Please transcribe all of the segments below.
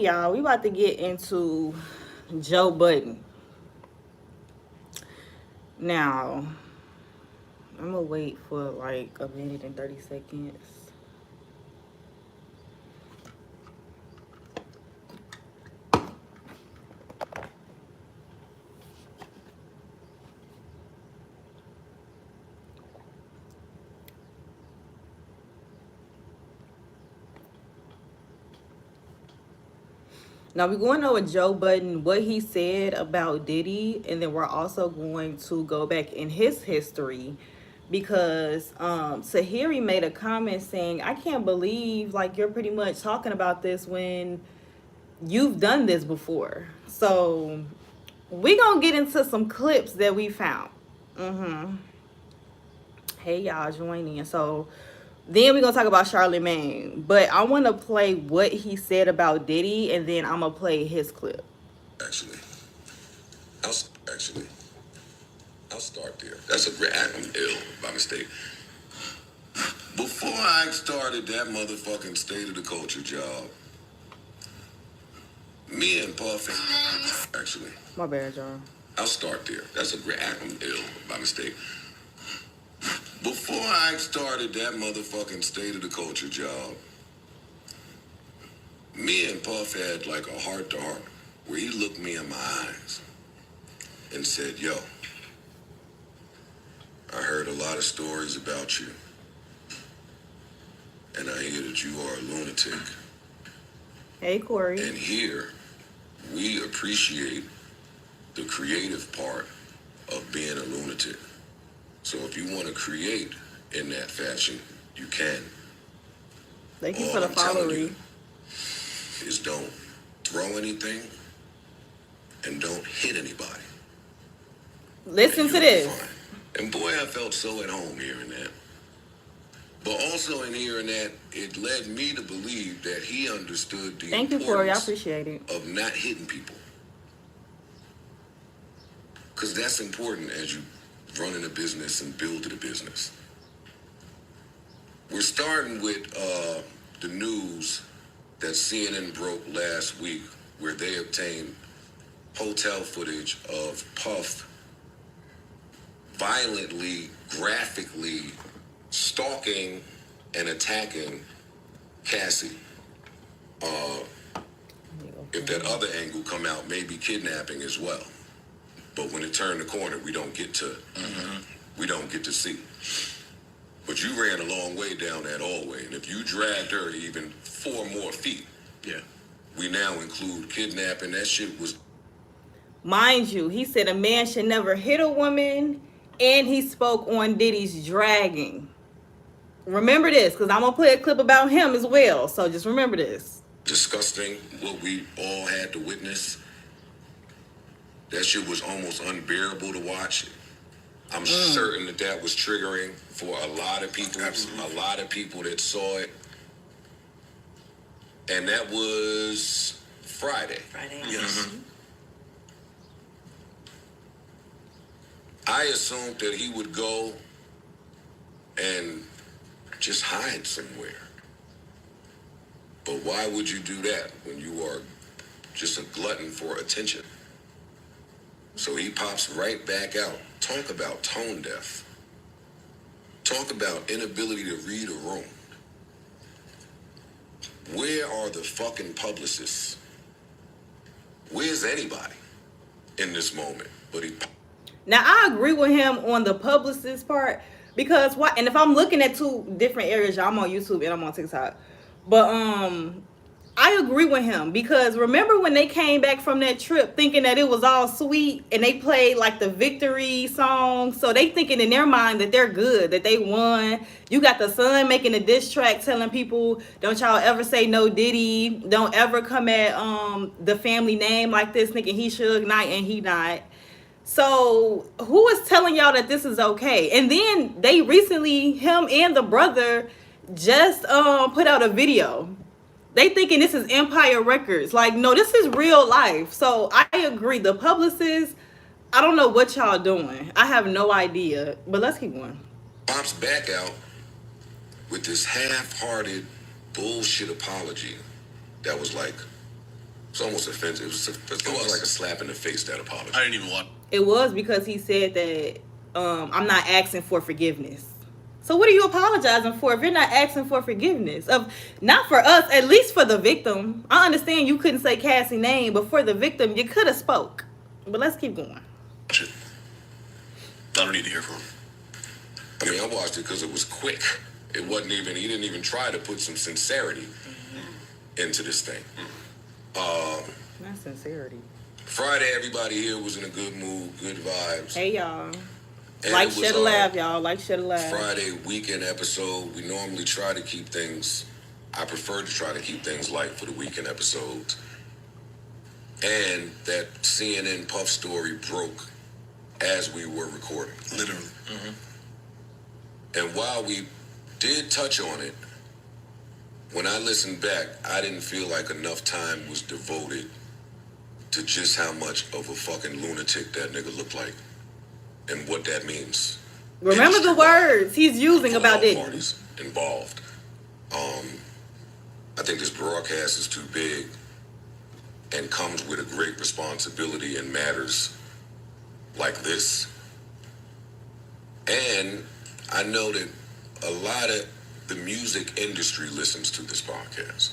y'all, we about to get into Joe Budden. Now, I'm gonna wait for like a minute and 30 seconds. Now we're going over Joe Budden, what he said about Diddy, and then we're also going to go back in his history because Tahiri made a comment saying, I can't believe like you're pretty much talking about this when you've done this before. So we gonna get into some clips that we found. Hey y'all, join in. So then we're gonna talk about Charlamagne, but I want to play what he said about Diddy, and then I'm gonna play his clip. Actually, I'll actually, I'll start there. That's a great. I'm ill by mistake. Before I started that motherfucking State of the Culture job, me and Puffy. Actually, My bad, y'all. I'll start there. That's a great. I'm ill by mistake. Before I started that motherfucking State of the Culture job, me and Puff had like a heart to heart where he looked me in my eyes and said, "Yo, I heard a lot of stories about you, and I hear that you are a lunatic. Hey, Corey. And here, we appreciate the creative part of being a lunatic. So if you want to create in that fashion, you can. Thank you All for the I'm telling follow you is don't throw anything and don't hit anybody. Listen And to you'll be this. fine." And boy, I felt so at home hearing that. But also in hearing that, it led me to believe that he understood the Thank you, Corey. I importance appreciate it. of not hitting people. Because that's important as you run in a business and build a business. We're starting with the news that CNN broke last week where they obtained hotel footage of Puff violently, graphically stalking and attacking Cassie. If that other angle come out, maybe kidnapping as well. But when it turned the corner, we don't get to see. But you ran a long way down that hallway, and if you dragged her even 4 more feet, yeah, we now include kidnapping. That shit was. Mind you, he said a man should never hit a woman, and he spoke on Diddy's dragging. Remember this, because I'm going to play a clip about him as well. So just remember this. Disgusting what we all had to witness. That shit was almost unbearable to watch. I'm certain that was triggering for a lot of people. Absolutely. A lot of people that saw it. And that was Friday. Yes. I assumed that he would go and just hide somewhere. But why would you do that when you are just a glutton for attention? So he pops right back out. Talk about tone deaf. Talk about inability to read a room. Where are the fucking publicists? Where's anybody in this moment? But he. Now, I agree with him on the publicist part because why? And if I'm looking at 2 different areas, y'all, I'm on YouTube and I'm on TikTok. But I agree with him because remember when they came back from that trip thinking that it was all sweet and they played like the victory song, so they thinking in their mind that they're good, that they won. You got the son making a diss track telling people, don't y'all ever say no Diddy, don't ever come at the family name like this, thinking he Suge Knight and he not. So who is telling y'all that this is okay? And then they recently, him and the brother just put out a video. They thinking this is Empire Records. Like, no, this is real life. So I agree. The publicists, I don't know what y'all doing. I have no idea. But let's keep going. Pops back out with this half-hearted bullshit apology that was like, It's almost offensive. It was like a slap in the face, that apology. I didn't even watch. It was because he said that I'm not asking for forgiveness. So what are you apologizing for if you're not asking for forgiveness? Of not for us, at least for the victim. I understand you couldn't say Cassie's name, but for the victim, you could have spoke. But let's keep going. Watch it. I don't need to hear from him. I mean, I watched it because it was quick. It wasn't even, he didn't even try to put some sincerity into this thing. Not sincerity. Friday, everybody here was in a good mood, good vibes. Hey, y'all. And Like, it was share the laugh, y'all. Like, share the laugh. Friday weekend episode. We normally try to keep things, I prefer to try to keep things light for the weekend episodes. And that CNN Puff story broke as we were recording. Literally. And while we did touch on it, when I listened back, I didn't feel like enough time was devoted to just how much of a fucking lunatic that nigga looked like and what that means. Remember the words he's using For about all it. parties involved. I think this broadcast is too big and comes with a great responsibility in matters like this. And I know that a lot of the music industry listens to this podcast.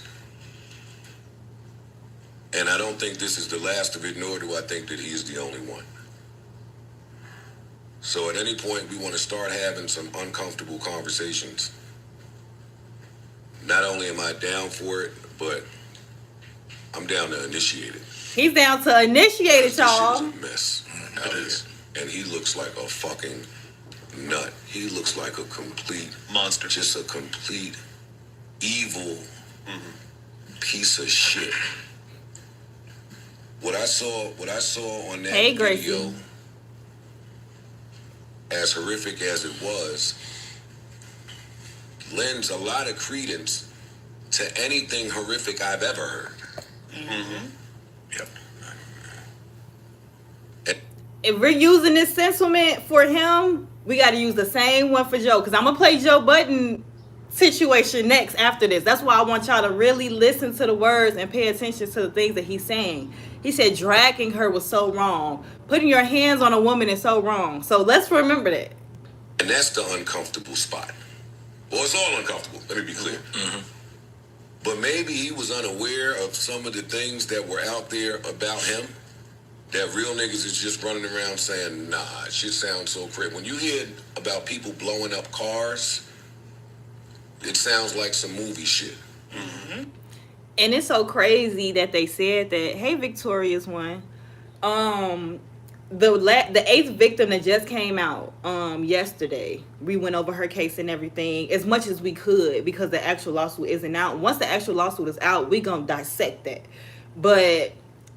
And I don't think this is the last of it, nor do I think that he is the only one. So at any point, we want to start having some uncomfortable conversations. Not only am I down for it, but I'm down to initiate it. He's down to initiate it, This y'all. is a mess out here. And he looks like a fucking nut. He looks like a complete Monster. just a complete evil piece of shit. What I saw on that Hey, video, Gracie. as horrific as it was, lends a lot of credence to anything horrific I've ever heard. Yep. If we're using this sentiment for him, we got to use the same one for Joe. Because I'm going to play Joe Budden situation next after this. That's why I want y'all to really listen to the words and pay attention to the things that he's saying. He said dragging her was so wrong. Putting your hands on a woman is so wrong. So let's remember that. And that's the uncomfortable spot. Well, it's all uncomfortable, let me be clear. But maybe he was unaware of some of the things that were out there about him. That real niggas is just running around saying, nah, shit sounds so crazy. When you hear about people blowing up cars, it sounds like some movie shit. And it's so crazy that they said that. Hey, Victorious one. The eighth victim that just came out yesterday. We went over her case and everything as much as we could because the actual lawsuit isn't out. Once the actual lawsuit is out, we gonna dissect that. But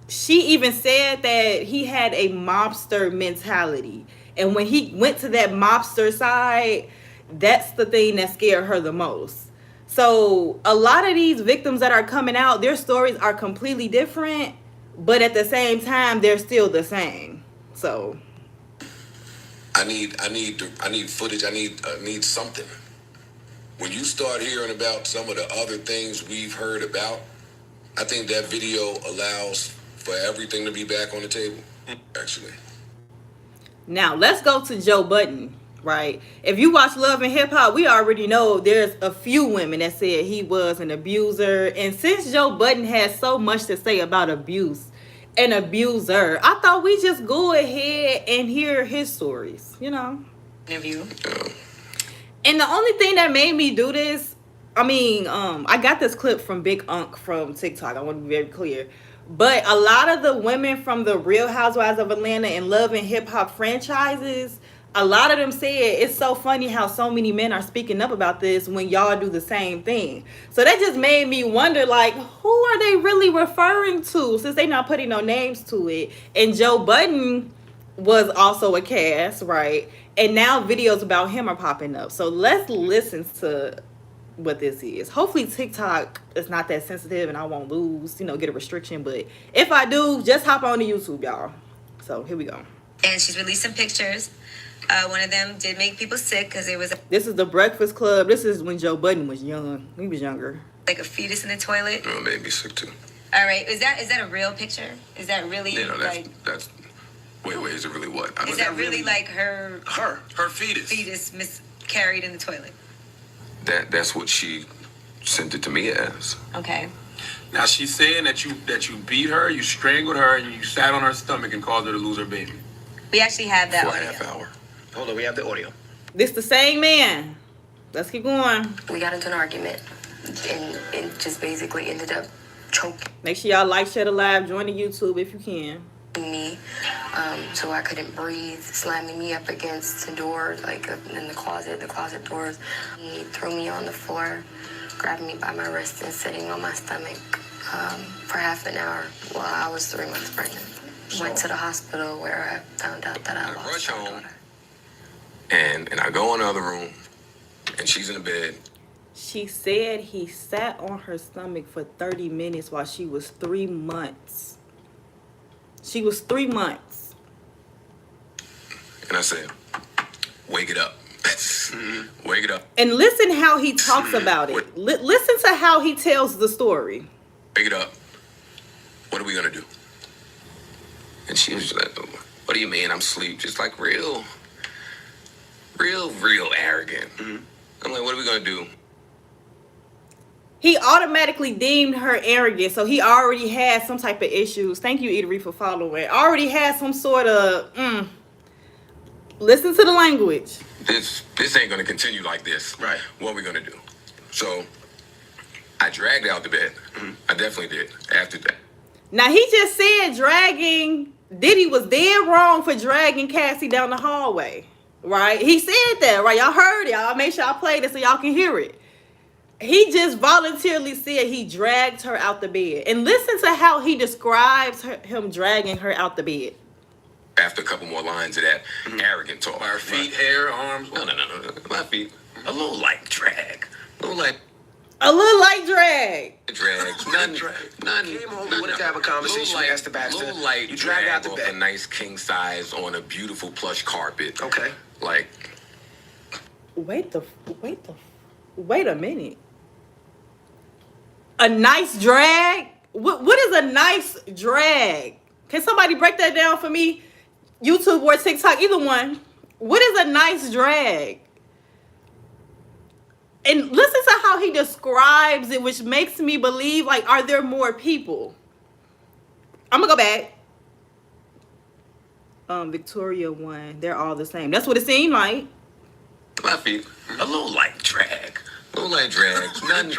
she even said that he had a mobster mentality, and when he went to that mobster side, that's the thing that scared her the most. So a lot of these victims that are coming out, their stories are completely different, but at the same time, they're still the same. So I need footage. I need something. When you start hearing about some of the other things we've heard about, I think that video allows for everything to be back on the table. Actually, now let's go to Joe Budden. Right. If you watch Love and Hip Hop, we already know there's a few women that said he was an abuser. And since Joe Budden has so much to say about abuse and abuser, I thought we just go ahead and hear his stories, interview. And the only thing that made me do this, I got this clip from Big Unk from TikTok. I want to be very clear. But a lot of the women from the Real Housewives of Atlanta and Love and Hip Hop franchises, a lot of them said it's so funny how so many men are speaking up about this when y'all do the same thing. So that just made me wonder, like, who are they really referring to since they not putting no names to it? And Joe Budden was also a cast, right? And now videos about him are popping up. So let's listen to what this is. Hopefully TikTok is not that sensitive and I won't lose, get a restriction. But if I do, just hop on to YouTube, y'all. So here we go. And she's released some pictures. One of them did make people sick because there was This is the Breakfast Club. This is when Joe Budden was young. He was younger. like a fetus in the toilet. it made me sick too. All right. Is that a real picture? Is that really You know, like? that's. Wait, is it really what? I Is mean, that really like her Her fetus. fetus miscarried in the toilet? that's what she sent it to me as. Okay. Now she's saying that you beat her, you strangled her, and you sat on her stomach and caused her to lose her baby. We actually have that For a audio. half hour. Hold on, we have the audio. This the same man. Let's keep going. We got into an argument and just basically ended up choking Make sure y'all like, share the live, join the YouTube if you can. me, so I couldn't breathe, slamming me up against the door, like in the closet doors. He threw me on the floor, grabbed me by my wrist and sitting on my stomach for half an hour while I was 3 months pregnant. Went to the hospital where I found out that I I lost rush my home. daughter. And I go in the other room, and she's in the bed. She said he sat on her stomach for 30 minutes while she was 3 months. She was 3 months. And I said, wake it up. Wake it up. And listen how he talks about it. Listen to how he tells the story. Wake it up. What are we going to do? And she was like, what do you mean I'm asleep? Just like real arrogant. I'm like, what are we going to do? He automatically deemed her arrogant, so he already had some type of issues. Thank you, Eatery, for following. Already had some sort of, listen to the language. This ain't going to continue like this. Right. What are we going to do? So I dragged her out the bed. I definitely did after that. Now, he just said dragging, Diddy was dead wrong for dragging Cassie down the hallway, right? He said that, right? Y'all heard it. Y'all make sure I play this so y'all can hear it. He just voluntarily said he dragged her out the bed. And listen to how he describes him dragging her out the bed. After a couple more lines of that arrogant talk. Her feet, hair, arms. No. My feet. A little light drag. A little light A little light drag. drag. None. Came home, we wanted to have a conversation. We asked the Baxter. Little light You dragged out the off bed. a nice king size on a beautiful plush carpet. Okay. Like, Wait a minute. A nice drag? What is a nice drag? Can somebody break that down for me? YouTube or TikTok, either one. What is a nice drag? And listen to how he describes it, which makes me believe, like, are there more people? I'm gonna go back. Victoria won. They're all the same. That's what it seemed like. my feet. A little light drag. A little light drag. None.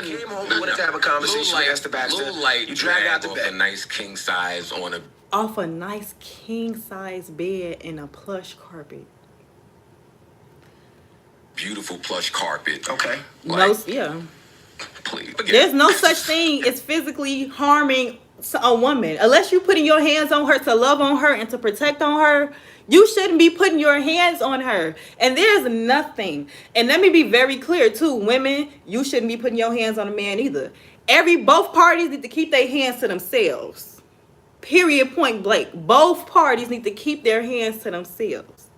Came home, we wanted to have a conversation. We asked the Baxter. Little light You dragged out the off bed. a nice king size on a Off a nice king-size bed and a plush carpet. beautiful plush carpet. Okay. Yeah. Please. There's no such thing as physically harming a woman. Unless you're putting your hands on her to love on her and to protect on her, you shouldn't be putting your hands on her. And there's nothing. And let me be very clear too, women, you shouldn't be putting your hands on a man either. Both parties need to keep their hands to themselves. Period, point blank. Both parties need to keep their hands to themselves.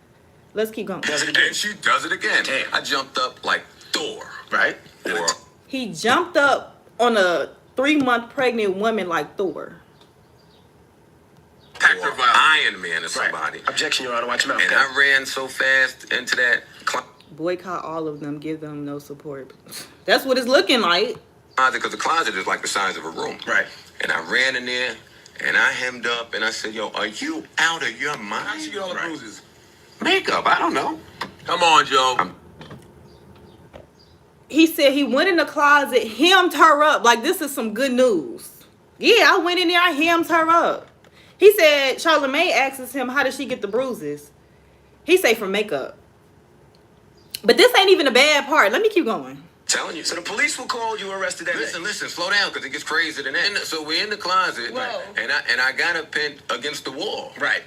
Let's keep going. Does it again. And she does it again. Damn. I jumped up like Thor. Right? Or He jumped up on a 3-month pregnant woman like Thor. Actor violence. Iron Man or somebody. Right. Objection, Your Honor. Watch your mouth. And I ran so fast into that closet Boycott all of them. Give them no support. That's what it's looking like. because the closet is like the size of a room. Right. And I ran in there and I hemmed up and I said, yo, are you out of your mind? How'd she get all the bruises? Makeup, I don't know. Come on, Joe. He said he went in the closet, hemmed her up. Like, this is some good news. Yeah, I went in there, I hemmed her up. He said, Charlamange asks him, how did she get the bruises? He say from makeup. But this ain't even a bad part. Let me keep going. Telling you. So the police will call you arrested that Listen, day. slow down because it gets crazier than that. So we're in the closet Whoa. and I got her pinned against the wall. Right.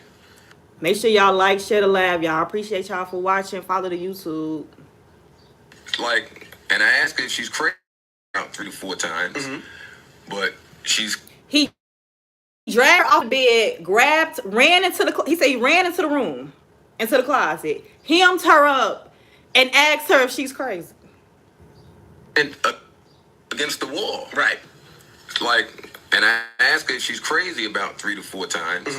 Make sure y'all like, share the live, y'all. Appreciate y'all for watching. Follow the YouTube. Like, and I asked her if she's crazy about 3 to 4 times, but she's He dragged her off the bed, ran into the, he said he ran into the room, into the closet, hemmed her up, and asked her if she's crazy. in, against the wall. Right. Like, And I ask her if she's crazy about 3 to 4 times,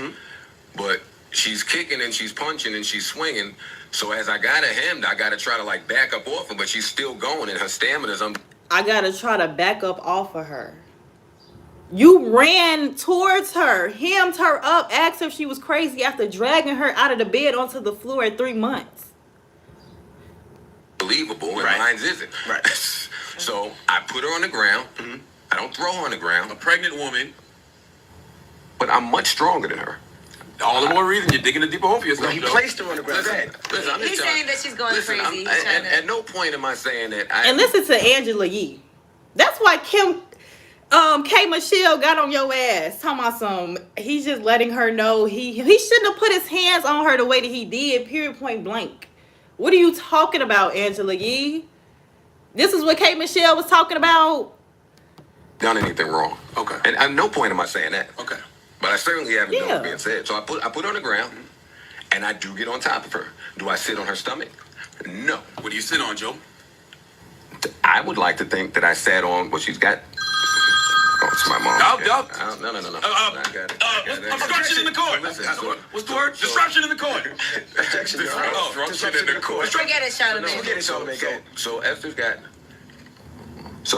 but she's kicking and she's punching and she's swinging. So as I got her hemmed, I got to try to like back up off her, but she's still going and her stamina's I gotta try to back up off of her. You ran towards her, hemmed her up, asked her if she was crazy after dragging her out of the bed onto the floor at 3 months. unbelievable, and Right. mine isn't. Right. So I put her on the ground. I don't throw her on the ground, A pregnant woman. but I'm much stronger than her. All the more reason you're digging a deeper hole for No, yourself, he Joe. placed her on the ground. Listen, I'm just He's telling- saying that she's going listen, crazy. He's I'm- trying and to- at no point am I saying that And listen to Angela Yee. That's why K Michelle got on your ass. Talking about some, he's just letting her know he shouldn't have put his hands on her the way that he did, period, point blank. What are you talking about, Angela Yee? This is what K Michelle was talking about. done anything wrong. Okay. And at no point am I saying that. Okay. But I certainly haven't done Yeah. what's being said. So I put her on the ground, and I do get on top of her. Do I sit on her stomach? No. What do you sit on, Joe? I would like to think that I sat on what she's got. Oh, it's my mom. No. No. I got it. Obstruction in the court. Listen, What's the word? Disruption in the court. Objection, Your Honor. Disruption in the court. Forget it, Charlamagne. Forget it, Charlamagne. Go ahead. So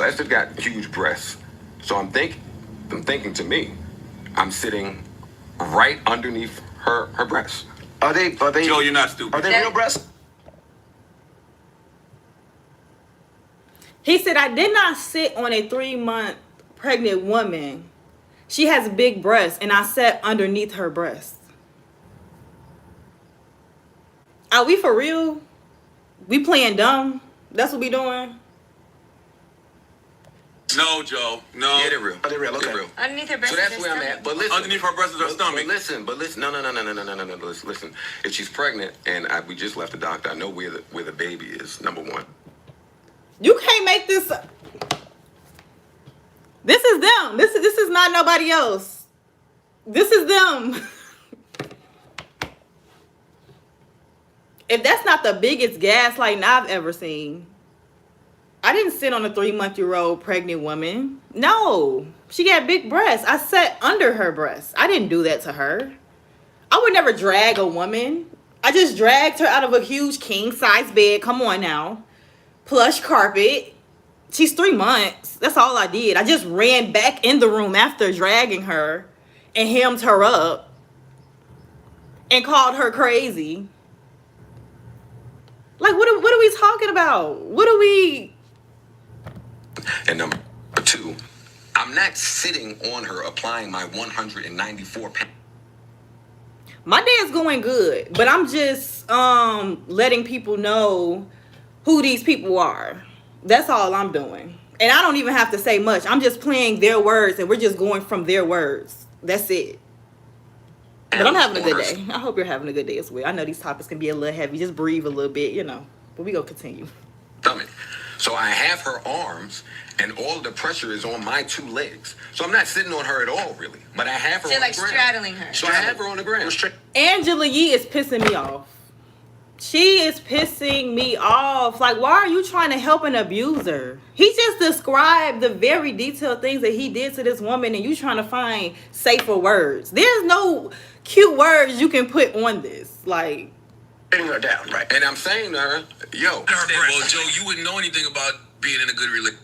Esther's got huge breasts. So I'm thinking to me, I'm sitting right underneath her breasts. Are they? Joe, you're not Are stupid. they real breasts? He said, I did not sit on a 3-month pregnant woman. She has big breasts, and I sat underneath her breasts. Are we for real? We playing dumb? That's what we doing? No, Joe. No. Yeah, they're real. Are they real? Okay. They're real. Underneath her breast. So that's is where I'm stomach. at. But listen, Underneath her breast is her stomach. But listen. No. Listen. If she's pregnant and we just left the doctor, I know where the baby is. Number one. You can't make this. This is them. This is not nobody else. This is them. If that's not the biggest gaslighting I've ever seen. I didn't sit on a 3-month-year-old pregnant woman. No. She got big breasts. I sat under her breasts. I didn't do that to her. I would never drag a woman. I just dragged her out of a huge king-size bed. Come on now. Plush carpet. She's 3 months. That's all I did. I just ran back in the room after dragging her and hemmed her up and called her crazy. Like, what are we talking about? What are we... And number two, I'm not sitting on her applying my 194 pounds. My day's going good, but I'm just letting people know who these people are. That's all I'm doing. And I don't even have to say much. I'm just playing their words, and we're just going from their words. That's it. But I'm having a good day. I hope you're having a good day as well. I know these topics can be a little heavy. Just breathe a little bit, you know. But we gonna continue. Stomach. So I have her arms, and all the pressure is on my 2 legs. So I'm not sitting on her at all, really. But I have her So on like the ground. straddling her. So I have her on the ground. Angela Yee is pissing me off. She is pissing me off. Like, why are you trying to help an abuser? He just described the very detailed things that he did to this woman, and you trying to find safer words. There's no cute words you can put on this. Like, Putting her down, right? And I'm saying to her, yo. Well, Joe, you wouldn't know anything about being in a good relationship.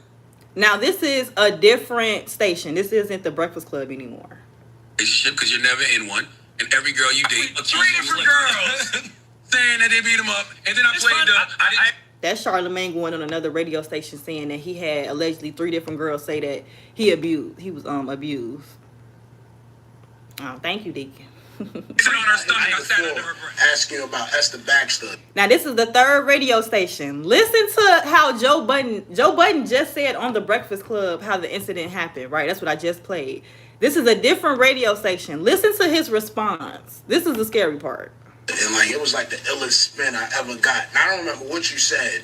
now this is a different station. This isn't the Breakfast Club anymore. Because you're never in one, and every girl you date, 3 different girls saying that they beat him up, and then I played the. That's Charlamagne going on another radio station saying that he had allegedly 3 different girls say that he was abused. Oh, thank you, Deacon. Sitting on her stomach, I sat under her breast. Asking about Esther Baxter. Now this is the 3rd radio station. Listen to how Joe Budden just said on the Breakfast Club how the incident happened, right? That's what I just played. This is a different radio station. Listen to his response. This is the scary part. And like it was like the illest spin I ever got. And I don't remember what you said,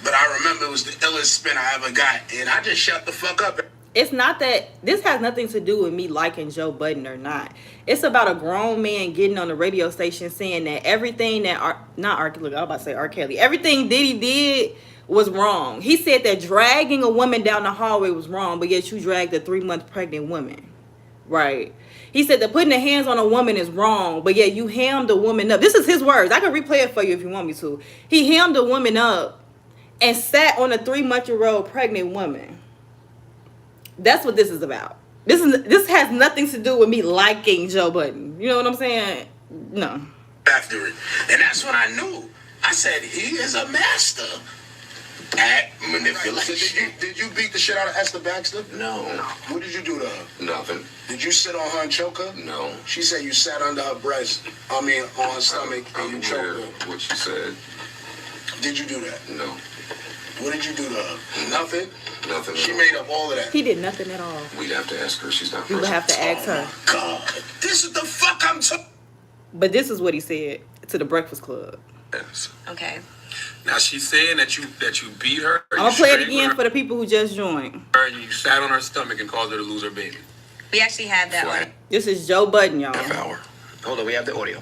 but I remember it was the illest spin I ever got. And I just shut the fuck up. It's not that this has nothing to do with me liking Joe Budden or not. It's about a grown man getting on the radio station saying that everything that R. Kelly, everything Diddy did was wrong. He said that dragging a woman down the hallway was wrong, but yet you dragged a 3-month pregnant woman. Right. He said that putting the hands on a woman is wrong, but yet you hammed a woman up. This is his words. I can replay it for you if you want me to. He hammed a woman up and sat on a 3-month-old pregnant woman. That's what this is about. This has nothing to do with me liking Joe Budden. You know what I'm saying? No. After it. And that's when I knew. I said, he is a master at manipulation. So did you beat the shit out of Esther Baxter? No. What did you do to her? Nothing. Did you sit on her and choke her? No. She said you sat under her breast, on her stomach, and you choked her. What she said. Did you do that? No. What did you do to her? Nothing? Nothing. She made up all of that. He did nothing at all. We'd have to ask her. She's not You would have to ask her. God, this is the fuck I'm talking. But this is what he said to the Breakfast Club. Yes. Okay. Now she's saying that you beat her. I'm gonna play it again for the people who just joined. her and you sat on her stomach and caused her to lose her baby. We actually have that one. This is Joe Budden, y'all. Half hour. Hold on, we have the audio.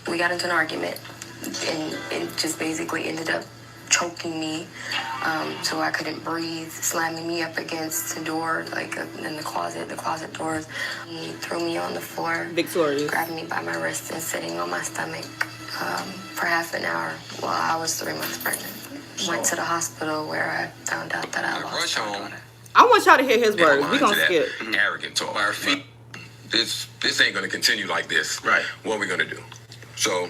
We got into an argument, and it just basically ended up choking me, so I couldn't breathe, slamming me up against the door, like in the closet doors. He threw me on the floor, Victorious. grabbed me by my wrist and sitting on my stomach for half an hour while I was 3 months pregnant. Went to the hospital where I found out that I lost my daughter. I want y'all to hear his words. Never We mind gonna to skip. that arrogant talk. By her feet. This ain't gonna continue like this. Right. What are we gonna do? So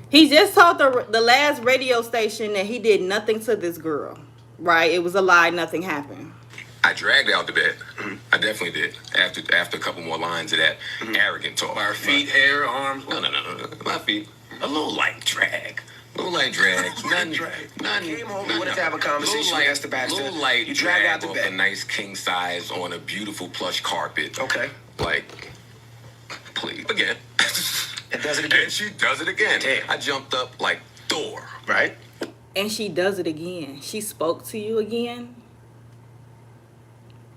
He just told the last radio station that he did nothing to this girl. Right? It was a lie. Nothing happened. I dragged her out the bed. I definitely did. After a couple more lines of that arrogant talk. By her feet, hair, arms. No. My feet. A little light drag. Nothing. Nothing. Came home, we wanted to have a conversation with Esther Baxter. Little light You dragged drag out the off bed. a nice king size on a beautiful plush carpet. Okay. Like, please. Again. And does it again. And she does it again. Damn. I jumped up like Thor. Right? And she does it again. She spoke to you again.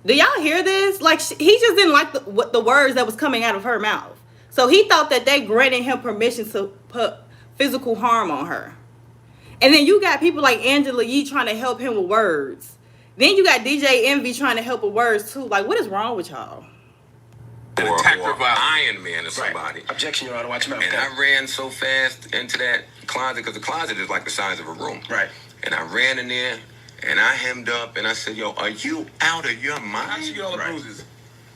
Do y'all hear this? Like, he just didn't like the words that was coming out of her mouth. So he thought that they granted him permission to put physical harm on her. And then you got people like Angela Yee trying to help him with words. Then you got DJ Envy trying to help with words too. Like, what is wrong with y'all? Or attacked her violently. Iron Man or somebody. Right. Objection, Your Honor. Watch your mouth. And I ran so fast into that closet, because the closet is like the size of a room. Right. And I ran in there, and I hemmed up, and I said, yo, are you out of your mind? I see all the Right. bruises.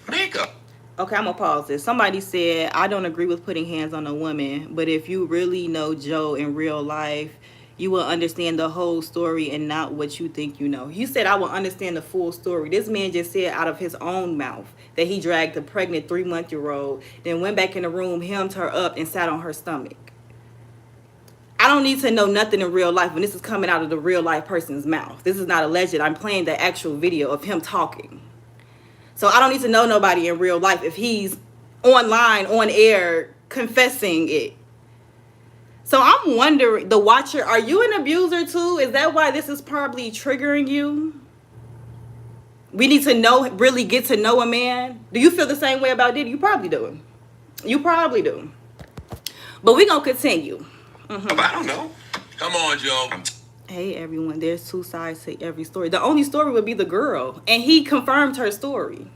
Makeup. Okay, I'm gonna pause this. Somebody said, I don't agree with putting hands on a woman, but if you really know Joe in real life, you will understand the whole story and not what you think you know. You said I will understand the full story. This man just said out of his own mouth that he dragged a pregnant 3-month-old, then went back in the room, hemmed her up, and sat on her stomach. I don't need to know nothing in real life when this is coming out of the real life person's mouth. This is not alleged. I'm playing the actual video of him talking. So I don't need to know nobody in real life if he's online, on air, confessing it. So I'm wondering, the watcher, are you an abuser too? Is that why this is probably triggering you? We need to know, really get to know a man. Do you feel the same way about Diddy? You probably do. You probably do. But we're going to continue. But I don't know. Come on, Joe. Hey, everyone, there's two sides to every story. The only story would be the girl. And he confirmed her story.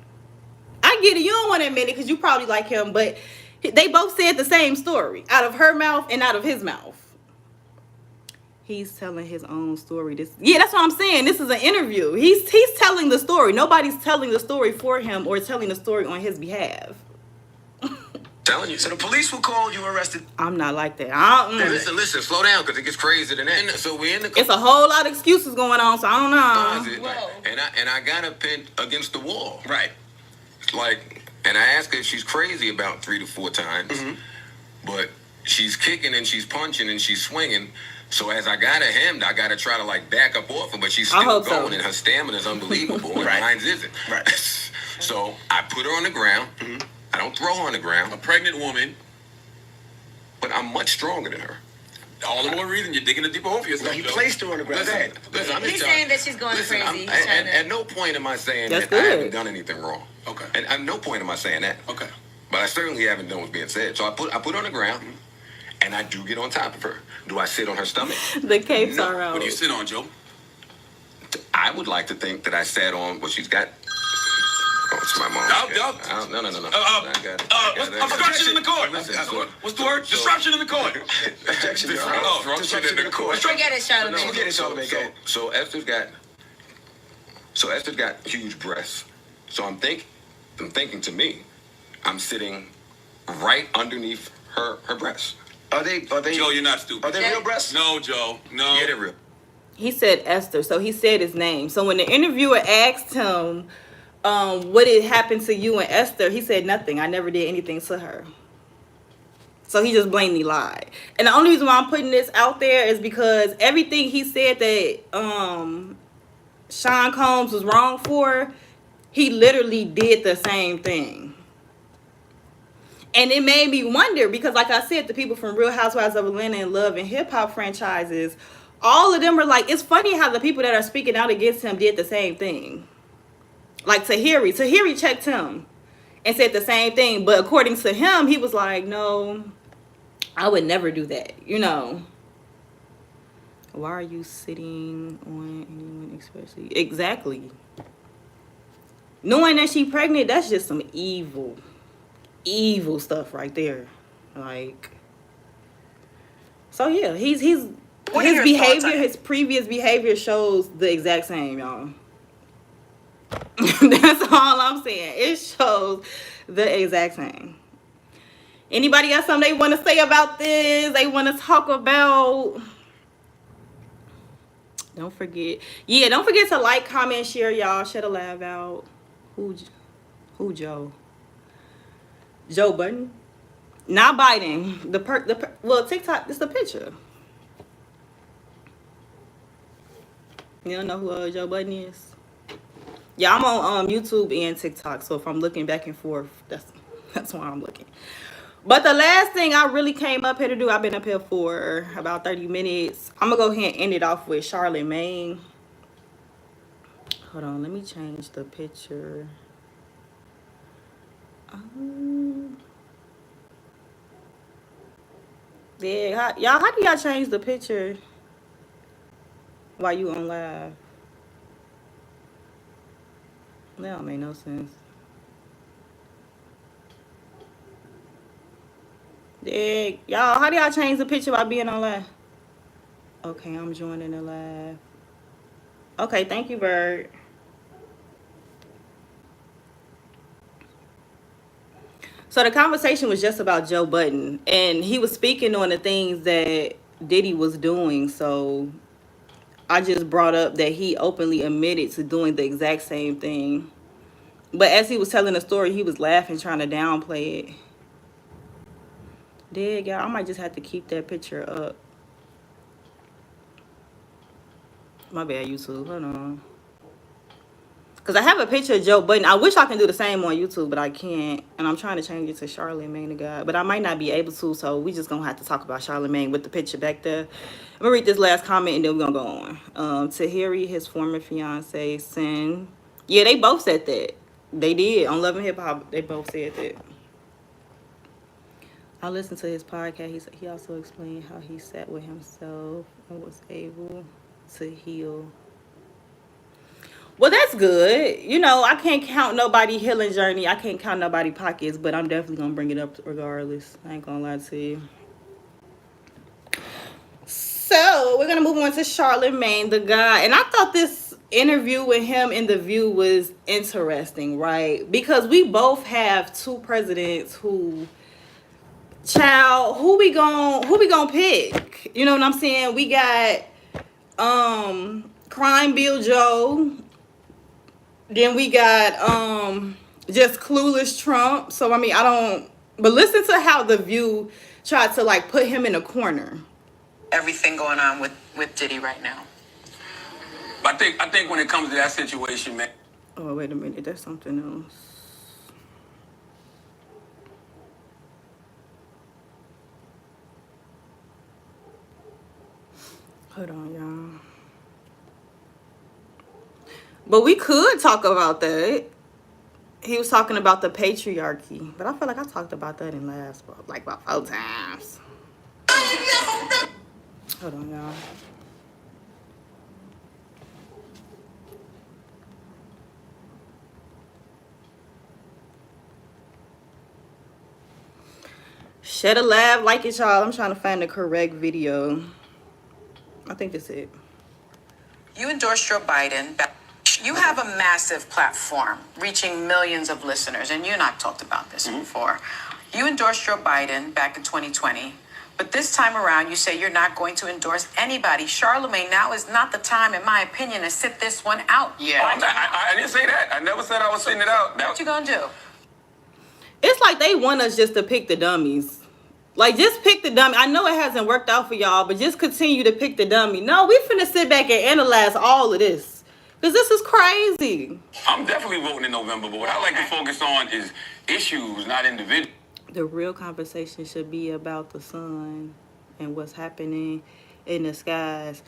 I get it. You don't want to admit it because you probably like him. But they both said the same story. Out of her mouth and out of his mouth. He's telling his own story. Yeah, that's what I'm saying. This is an interview. He's telling the story. Nobody's telling the story for him or telling the story on his behalf. Telling you. So the police will call you arrested. I'm not like that. Listen, slow down, because it gets crazier than that. So we're in the It's a whole lot of excuses going on, so I don't know. closet, and I got her pinned against the wall. Right. Like, and I asked her if she's crazy about 3 to 4 times, but she's kicking and she's punching and she's swinging. So as I got her hemmed, I got to try to like back up off her, but she's still going, and her stamina is unbelievable, and mine's isn't. Right. So I put her on the ground. I don't throw her on the ground. A pregnant woman. But I'm much stronger than her. All the more reason you're digging a deeper hole for yourself, He Joe. placed her on the ground. Listen, I'm just He's telling- saying that she's going listen, crazy. He's I'm- trying to- at no point am I saying That's that I good. haven't done anything wrong. Okay. And at no point am I saying that. Okay. But I certainly haven't done what's being said. So I put her on the ground, and I do get on top of her. Do I sit on her stomach? The capes are out. What do you sit on, Joe? I would like to think that I sat on what she's got. Oh, It's my mom. No. I got it. Obstruction in the court. Listen, What's the word? Disruption in the court. Objection, Your Honor. Disruption in the court. Forget it, Charlamagne. Forget it, Charlamagne. Go. So Esther's got huge breasts. So I'm thinking to me, I'm sitting right underneath her breasts. Are they? Joe, you're not stupid. Are they real breasts? No, Joe. No. Yeah, they're real. He said Esther, so he said his name. So when the interviewer asked him, what had happened to you and Esther, he said nothing. I never did anything to her. So he just blatantly lied. And the only reason why I'm putting this out there is because everything he said that Sean Combs was wrong for, he literally did the same thing. And it made me wonder because, like I said, the people from Real Housewives of Atlanta and Love and Hip Hop franchises, all of them were like, it's funny how the people that are speaking out against him did the same thing. Like Tahiri checked him and said the same thing. But according to him, he was like, no, I would never do that. You know. Why are you sitting on anyone especially? Exactly. Knowing that she's pregnant, that's just some evil stuff right there. Like, so yeah, his behavior, his previous behavior shows the exact same, y'all. That's all I'm saying. It shows the exact same. Anybody got something they want to say about this? They want to talk about? Don't forget to like, comment, share, y'all. Share the live out. Who Joe? Joe Budden? Not Biden. Well, TikTok, it's the picture. You don't know who Joe Budden is? Yeah, I'm on YouTube and TikTok, so if I'm looking back and forth, that's why I'm looking. But the last thing I really came up here to do, I've been up here for about 30 minutes. I'm going to go ahead and end it off with Charlamange. Hold on, let me change the picture. Yeah, how do y'all change the picture while you on live? That don't make no sense. Yeah, y'all, how do y'all change the picture by being on live? Okay, I'm joining the live. Okay, thank you, Bird. So the conversation was just about Joe Budden, and he was speaking on the things that Diddy was doing. So I just brought up that he openly admitted to doing the exact same thing. But as he was telling the story, he was laughing, trying to downplay it. Dig, y'all, I might just have to keep that picture up. My bad, YouTube. Hold on. Because I have a picture of Joe Budden. I wish I can do the same on YouTube, but I can't. And I'm trying to change it to Charlamagne the God. But I might not be able to, so we just going to have to talk about Charlamagne with the picture back there. I'm going to read this last comment, and then we're going to go on. Tahiri, his former fiance, Sin. Yeah, they both said that. They did. On Love and Hip Hop, they both said that. I listened to his podcast. He also explained how he sat with himself and was able to heal. Well, that's good. You know, I can't count nobody's healing journey. I can't count nobody's pockets, but I'm definitely going to bring it up regardless. I ain't going to lie to you. So, we're going to move on to Charlamagne the God. And I thought this interview with him in The View was interesting, right? Because we both have two presidents who... Child, who we gonna pick? You know what I'm saying? We got Crime Bill Joe. Then we got just clueless Trump. So I mean, but listen to how The View tried to like put him in a corner. Everything going on with Diddy right now. I think when it comes to that situation, man. Oh, wait a minute, that's something else. Hold on, y'all. But we could talk about that. He was talking about the patriarchy. But I feel like I talked about that in last, like about 4 times. Hold on, y'all. Share the live, like it, y'all. I'm trying to find the correct video. I think that's it. You endorsed Joe Biden. You have a massive platform reaching millions of listeners, and you and I've talked about this before. You endorsed Joe Biden back in 2020, but this time around you say you're not going to endorse anybody. Charlamagne, now is not the time, in my opinion, to sit this one out. Yeah, I didn't say that. I never said I was sitting it out. What you gonna do? It's like they want us just to pick the dummies. Like, just pick the dummy. I know it hasn't worked out for y'all, but just continue to pick the dummy. No, we finna sit back and analyze all of this. Because this is crazy. I'm definitely voting in November, but what I like to focus on is issues, not individuals. The real conversation should be about the sun and what's happening in the skies.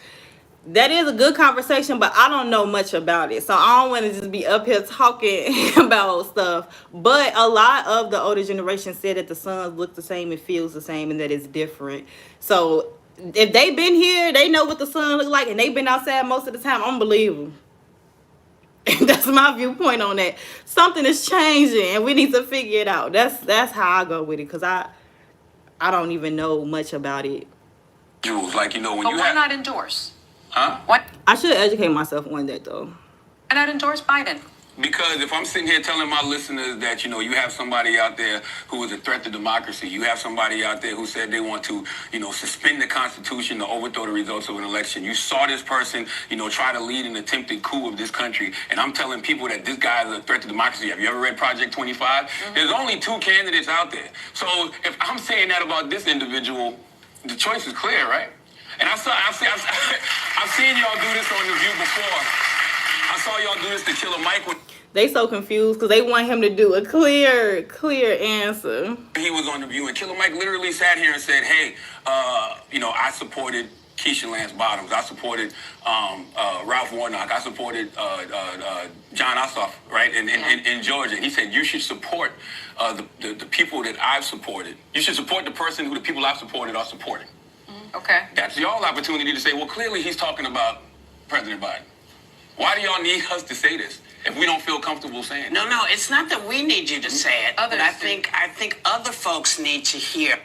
That is a good conversation, but I don't know much about it. So I don't want to just be up here talking about stuff. But a lot of the older generation said that the suns look the same and feels the same and that it's different. So if they've been here, they know what the sun looks like, and they've been outside most of the time, I'm believable. That's my viewpoint on that. Something is changing and we need to figure it out. That's how I go with it, because I don't even know much about it. Like, you know, when But you why have... not endorse? Huh? Why I should educate myself on that, though. not endorse Biden? Because if I'm sitting here telling my listeners that, you know, you have somebody out there who is a threat to democracy, you have somebody out there who said they want to, you know, suspend the Constitution to overthrow the results of an election. You saw this person, you know, try to lead an attempted coup of this country. And I'm telling people that this guy is a threat to democracy. Have you ever read Project 25? There's only 2 candidates out there. So if I'm saying that about this individual, the choice is clear, right? And I've seen y'all do this on The View before. I saw y'all do this to Killer Mike when They so confused because they want him to do a clear answer. he was on The View, and Killer Mike literally sat here and said, hey, you know, I supported Keisha Lance Bottoms. I supported Ralph Warnock. I supported John Ossoff, right, in Georgia. And he said, you should support the people that I've supported. You should support the person who the people I've supported are supporting. Okay. That's y'all opportunity to say, well, clearly he's talking about President Biden. Why do y'all need us to say this if we don't feel comfortable saying it? No, it's not that we need you to say it, but I think other folks need to hear.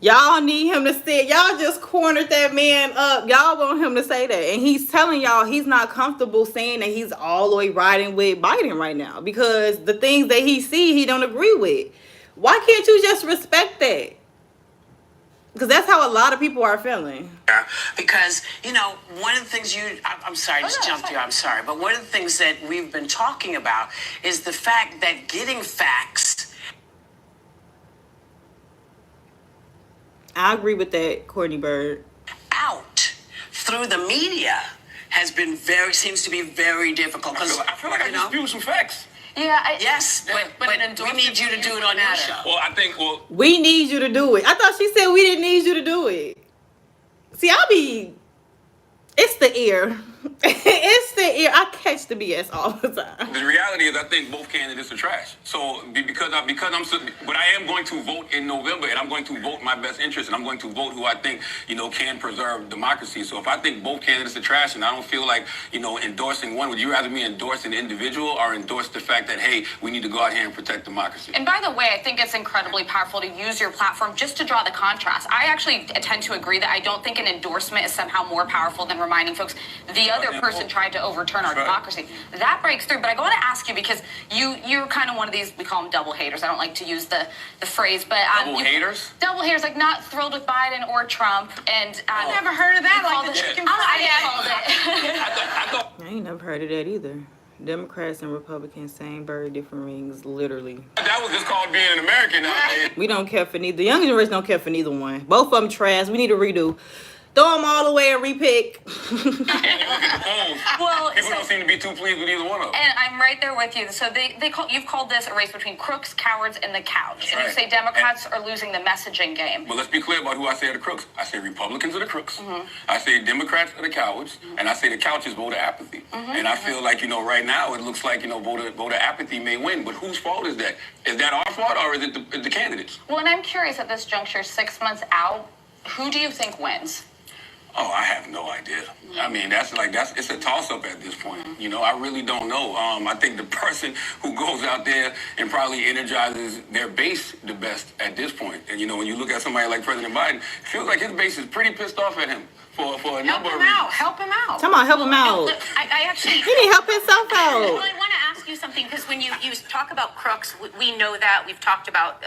Y'all need him to say it. Y'all just cornered that man up. Y'all want him to say that. And he's telling y'all he's not comfortable saying that he's all the way riding with Biden right now, because the things that he see, he don't agree with. Why can't you just respect that? Because that's how a lot of people are feeling. Because, you know, one of the things I'm sorry, just jumped you, I'm sorry. But one of the things that we've been talking about is the fact that getting facts. I agree with that, Courtney Bird. Out through the media seems to be very difficult. I feel like I just spewed some facts. Yeah. Yes, but we need you to do it on your show. Well, we need you to do it. I thought she said we didn't need you to do it. See, it's the ear. It's the ear. I catch the BS all the time. The reality is, I think both candidates are trash. So but I am going to vote in November, and I'm going to vote my best interest, and I'm going to vote who I think, you know, can preserve democracy. So if I think both candidates are trash, and I don't feel like, you know, endorsing one, would you rather me endorse an individual or endorse the fact that, hey, we need to go out here and protect democracy? And by the way, I think it's incredibly powerful to use your platform just to draw the contrast. I actually tend to agree that I don't think an endorsement is somehow more powerful than reminding folks the other person tried to overturn our democracy. That breaks through. But I want to ask you, because you're kind of one of these, we call them double haters. I don't like to use the phrase, but double haters, like not thrilled with Biden or Trump. And I've never heard of that. Like the chicken fry. I ain't never heard of that either. Democrats and Republicans, same bird, different rings, literally. That was just called being an American nowadays. We don't care for neither. The young generation don't care for neither one. Both of them trash. We need to redo. Throw them all away and repick. And you look at the polls. Well, people don't seem to be too pleased with either one of them. And I'm right there with you. So you've called this a race between crooks, cowards, and the couch. And you say Democrats are losing the messaging game. But let's be clear about who I say are the crooks. I say Republicans are the crooks. I say Democrats are the cowards. And I say the couch is voter apathy. And I feel like, you know, right now it looks like, you know, voter apathy may win. But whose fault is that? Is that our fault, or is it the candidates? Well, and I'm curious, at this juncture, 6 months out, who do you think wins? Oh, I have no idea. I mean, it's a toss-up at this point. You know, I really don't know. I think the person who goes out there and probably energizes their base the best at this point. And, you know, when you look at somebody like President Biden, it feels like his base is pretty pissed off at him for a number of reasons. Help him out. Come on, help him out. Look, I actually... He need to help himself out. Well, I want to ask you something, because when you talk about crooks, we know that. We've talked about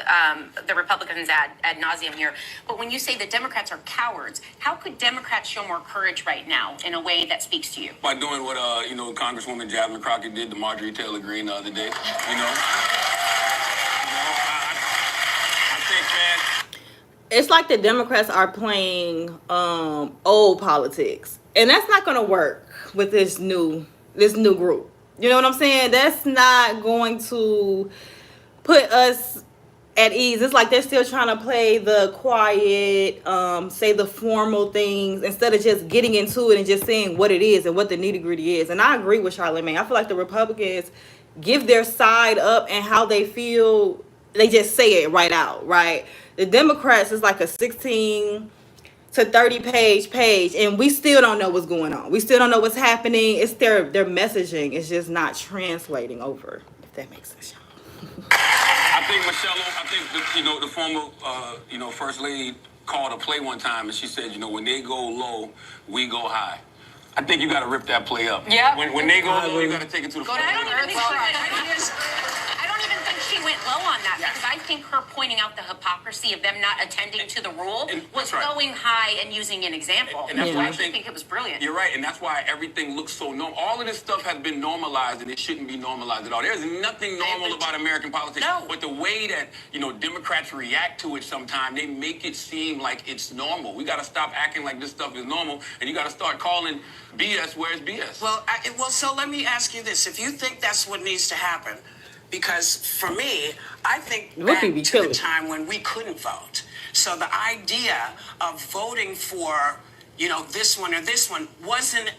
the Republicans ad nauseum here. But when you say that Democrats are cowards, how could Democrats show more courage right now in a way that speaks to you? By doing what, Congresswoman Jasmine Crockett did to Marjorie Taylor Greene the other day, I think, man... It's like the Democrats are playing old politics, and that's not going to work with this new group. You know what I'm saying? That's not going to put us at ease. It's like they're still trying to play the quiet, say the formal things, instead of just getting into it and just saying what it is and what the nitty gritty is. And I agree with Charlamange. I feel like the Republicans give their side up and how they feel. They just say it right out, right? The Democrats is like a 16 to 30 page, and we still don't know what's going on. We still don't know what's happening. It's their messaging is just not translating over, if that makes sense. I think Michelle, the former, First Lady called a play one time, and she said, when they go low, we go high. I think you got to rip that play up. Yeah. When they go low, you got to take it to the floor. I don't even think she went low on that, because I think her pointing out the hypocrisy of them not attending to the rule was going high and using an example. And that's why I think it was brilliant. You're right, and that's why everything looks so normal. All of this stuff has been normalized, and it shouldn't be normalized at all. There's nothing normal about American politics. No. But the way that, Democrats react to it sometimes, they make it seem like it's normal. We got to stop acting like this stuff is normal, and you got to start calling BS where it's BS. Well, so let me ask you this. If you think that's what needs to happen, because for me, I think back to the time when we couldn't vote. So the idea of voting for, this one or this one wasn't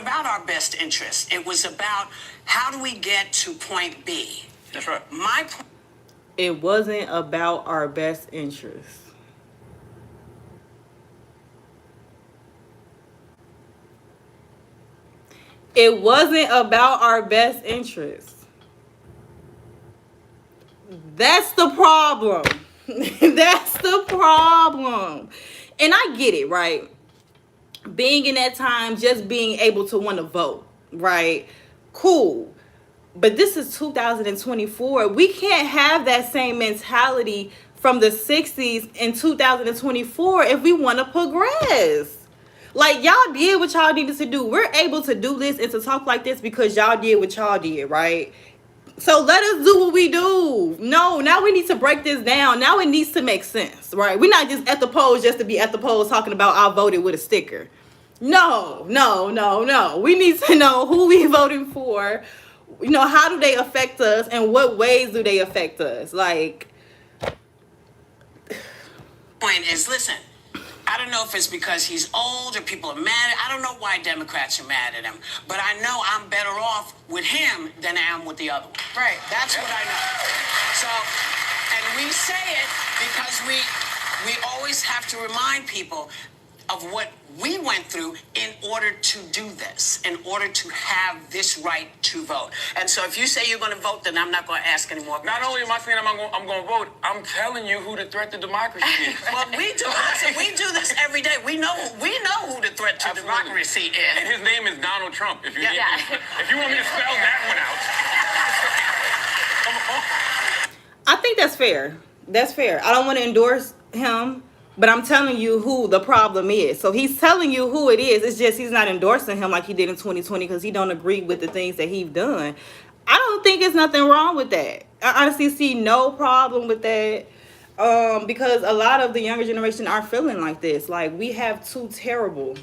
about our best interest. It was about how do we get to point B. That's right. It wasn't about our best interest. It wasn't about our best interest. That's the problem. That's the problem. And I get it, right? Being in that time, just being able to want to vote, right? Cool. But this is 2024. We can't have that same mentality from the 60s in 2024 if we want to progress. Like, y'all did what y'all needed to do. We're able to do this and to talk like this because y'all did what y'all did, right? So let us do what we do. No, now we need to break this down. Now it needs to make sense, right? We're not just at the polls just to be at the polls talking about I voted with a sticker. No. We need to know who we voting for. How do they affect us and what ways do they affect us? Like, point is, listen, I don't know if it's because he's old or people are mad. I don't know why Democrats are mad at him. But I know I'm better off with him than I am with the other one. Right. That's what I know. So, and we say it because we always have to remind people of what we went through in order to do this, in order to have this right to vote. And so if you say you're going to vote, then I'm not going to ask anymore. Not only am I saying I'm going to vote, I'm telling you who the threat to democracy is. Well, we do this every day. We know who the threat to democracy is. And his name is Donald Trump. If you want me to spell that one out. I think that's fair. That's fair. I don't want to endorse him, but I'm telling you who the problem is. So he's telling you who it is. It's just he's not endorsing him like he did in 2020 because he don't agree with the things that he's done. I don't think there's nothing wrong with that. I honestly see no problem with that because a lot of the younger generation are feeling like this. Like, we have two terrible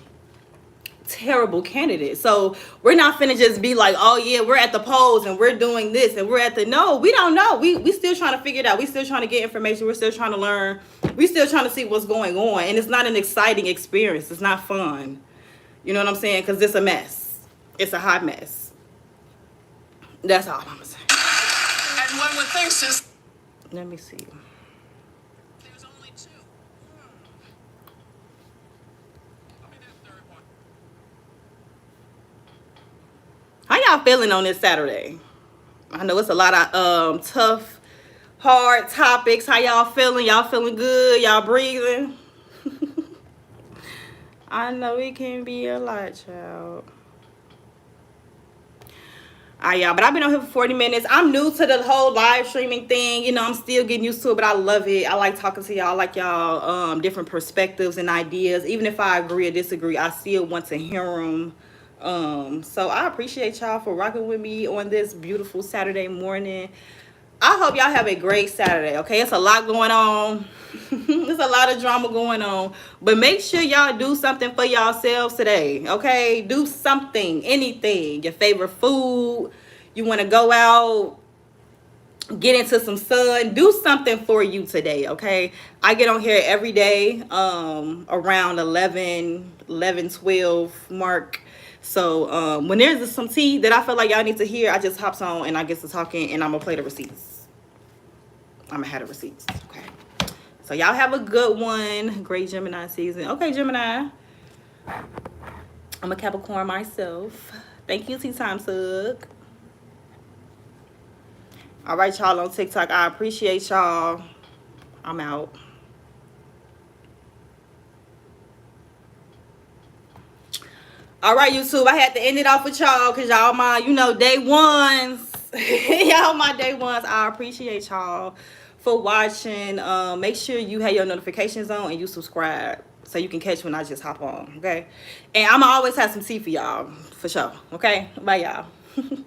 candidates. So we're not finna just be like, oh yeah, we're at the polls and we're doing this and we're at the... No, we don't know. We still trying to figure it out. We still trying to get information. We're still trying to learn. We still trying to see what's going on. And it's not an exciting experience. It's not fun. You know what I'm saying? Because it's a mess. It's a hot mess. That's all I'm gonna say. And one would think since... Let me see. There's only two. y'all feeling on this Saturday? I know it's a lot of tough, hard topics. How y'all feeling? Y'all feeling good? Y'all breathing? I know it can be a lot, child. Alright, y'all, but I've been on here for 40 minutes. I'm new to the whole live streaming thing. You know, I'm still getting used to it, but I love it. I like talking to y'all. I like y'all different perspectives and ideas. Even if I agree or disagree, I still want to hear them. So I appreciate y'all for rocking with me on this beautiful Saturday morning. I hope y'all have a great Saturday, okay? It's a lot going on. There's a lot of drama going on. But make sure y'all do something for yourselves today, okay? Do something, anything. Your favorite food. You want to go out, get into some sun. Do something for you today, okay? I get on here every day around 11, 12 mark. So when there's some tea that I feel like y'all need to hear, I just hops on and I get to talking and I'm going to play the receipts. I'm going to have the receipts. Okay. So y'all have a good one. Great Gemini season. Okay, Gemini. I'm a Capricorn myself. Thank you, Tea Time Sug. All right, y'all on TikTok. I appreciate y'all. I'm out. All right, YouTube. I had to end it off with y'all because y'all my, you know, day ones. Y'all my day ones. I appreciate y'all for watching. Make sure you have your notifications on and you subscribe so you can catch when I just hop on, okay? And I'm always have some tea for y'all, for sure, okay? Bye, y'all.